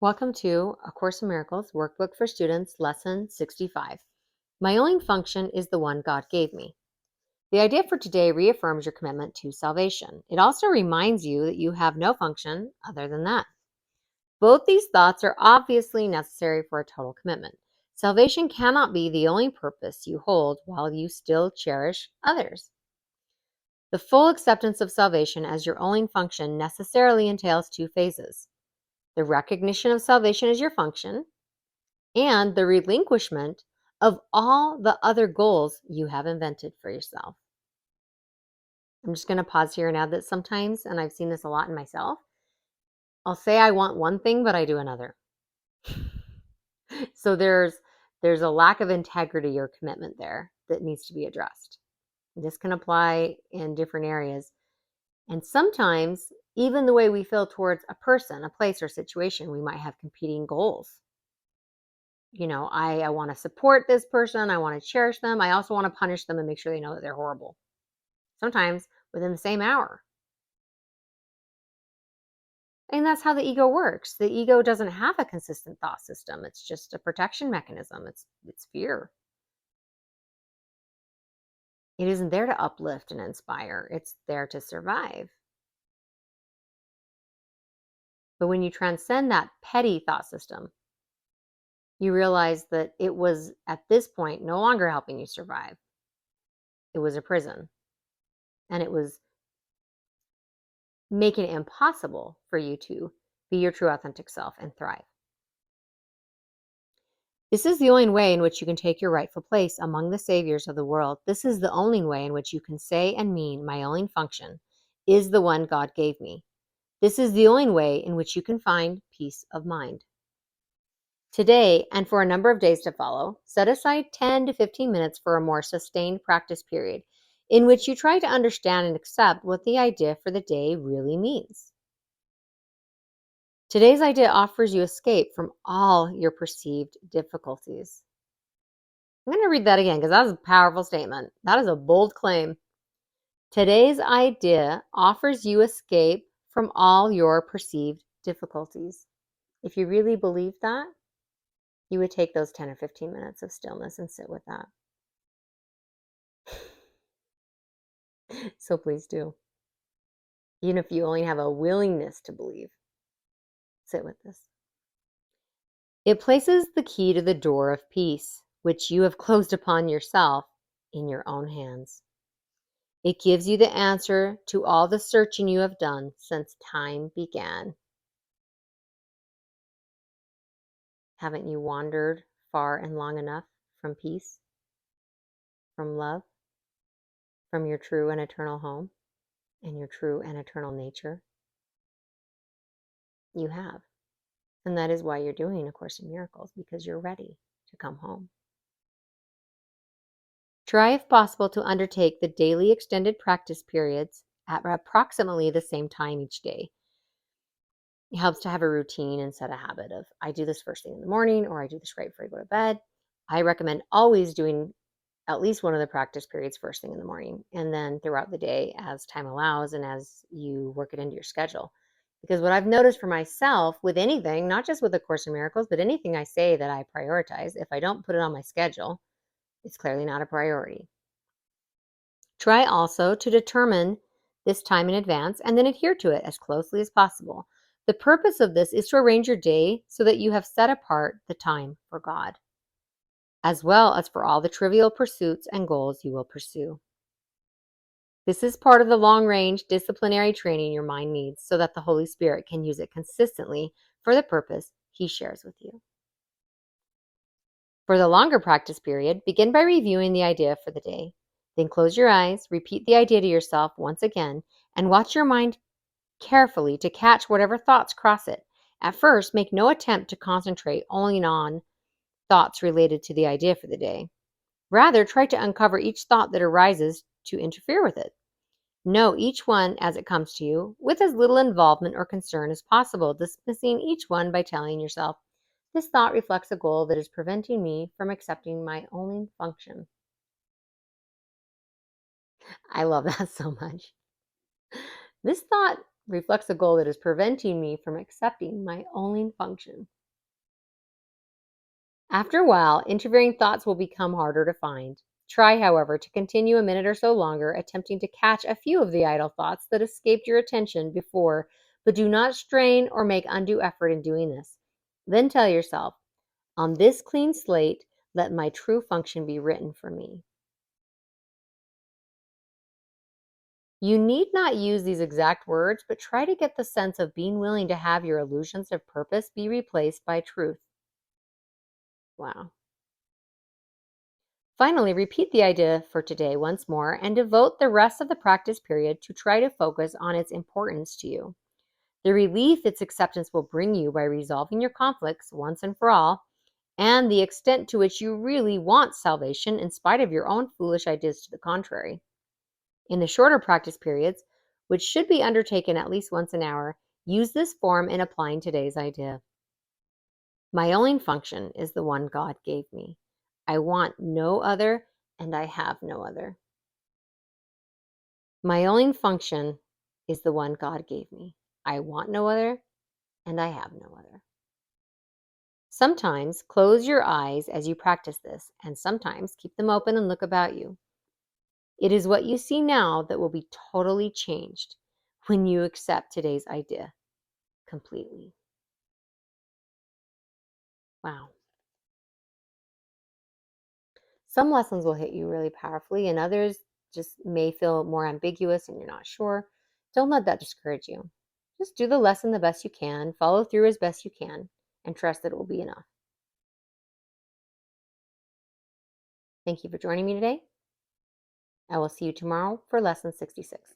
Welcome to A Course in Miracles Workbook for Students, Lesson 65. My only function is the one God gave me. The idea for today reaffirms your commitment to salvation. It also reminds you that you have no function other than that. Both these thoughts are obviously necessary for a total commitment. Salvation cannot be the only purpose you hold while you still cherish others. The full acceptance of salvation as your only function necessarily entails two phases: the recognition of salvation as your function, and the relinquishment of all the other goals you have invented for yourself. I'm just going to pause here and add that sometimes, and I've seen this a lot in myself, I'll say I want one thing, but I do another. So there's a lack of integrity or commitment there that needs to be addressed. This can apply in different areas. And sometimes, even the way we feel towards a person, a place, or situation, we might have competing goals. I want to support this person. I want to cherish them. I also want to punish them and make sure they know that they're horrible. Sometimes within the same hour. And that's how the ego works. The ego doesn't have a consistent thought system. It's just a protection mechanism. It's fear. It isn't there to uplift and inspire. It's there to survive. But when you transcend that petty thought system, you realize that it was at this point no longer helping you survive. It was a prison. And it was making it impossible for you to be your true authentic self and thrive. This is the only way in which you can take your rightful place among the saviors of the world. This is the only way in which you can say and mean, my only function is the one God gave me. This is the only way in which you can find peace of mind. Today, and for a number of days to follow, set aside 10 to 15 minutes for a more sustained practice period in which you try to understand and accept what the idea for the day really means. Today's idea offers you escape from all your perceived difficulties. I'm going to read that again because that is a powerful statement. That is a bold claim. Today's idea offers you escape from all your perceived difficulties. If you really believe that, you would take those 10 or 15 minutes of stillness and sit with that. So please do. Even if you only have a willingness to believe, sit with this. It places the key to the door of peace, which you have closed upon yourself, in your own hands. It gives you the answer to all the searching you have done since time began. Haven't you wandered far and long enough from peace, from love, from your true and eternal home, and your true and eternal nature? You have. And that is why you're doing A Course in Miracles, because you're ready to come home. Try, if possible, to undertake the daily extended practice periods at approximately the same time each day. It helps to have a routine and set a habit of, I do this first thing in the morning, or I do this right before I go to bed. I recommend always doing at least one of the practice periods first thing in the morning, and then throughout the day as time allows and as you work it into your schedule. Because what I've noticed for myself with anything, not just with A Course in Miracles, but anything I say that I prioritize, if I don't put it on my schedule, it's clearly not a priority. Try also to determine this time in advance and then adhere to it as closely as possible. The purpose of this is to arrange your day so that you have set apart the time for God, as well as for all the trivial pursuits and goals you will pursue. This is part of the long-range disciplinary training your mind needs so that the Holy Spirit can use it consistently for the purpose He shares with you. For the longer practice period, begin by reviewing the idea for the day. Then close your eyes, repeat the idea to yourself once again, and watch your mind carefully to catch whatever thoughts cross it. At first, make no attempt to concentrate only on thoughts related to the idea for the day. Rather, try to uncover each thought that arises to interfere with it. Know each one as it comes to you, with as little involvement or concern as possible, dismissing each one by telling yourself, this thought reflects a goal that is preventing me from accepting my only function. I love that so much. This thought reflects a goal that is preventing me from accepting my only function. After a while, interfering thoughts will become harder to find. Try, however, to continue a minute or so longer, attempting to catch a few of the idle thoughts that escaped your attention before, but do not strain or make undue effort in doing this. Then tell yourself, on this clean slate, let my true function be written for me. You need not use these exact words, but try to get the sense of being willing to have your illusions of purpose be replaced by truth. Wow. Finally, repeat the idea for today once more and devote the rest of the practice period to try to focus on its importance to you. The relief its acceptance will bring you by resolving your conflicts once and for all, and the extent to which you really want salvation in spite of your own foolish ideas to the contrary. In the shorter practice periods, which should be undertaken at least once an hour, use this form in applying today's idea. My only function is the one God gave me. I want no other, and I have no other. My only function is the one God gave me. I want no other, and I have no other. Sometimes close your eyes as you practice this, and sometimes keep them open and look about you. It is what you see now that will be totally changed when you accept today's idea completely. Wow. Some lessons will hit you really powerfully, and others just may feel more ambiguous and you're not sure. Don't let that discourage you. Just do the lesson the best you can, follow through as best you can, and trust that it will be enough. Thank you for joining me today. I will see you tomorrow for lesson 66.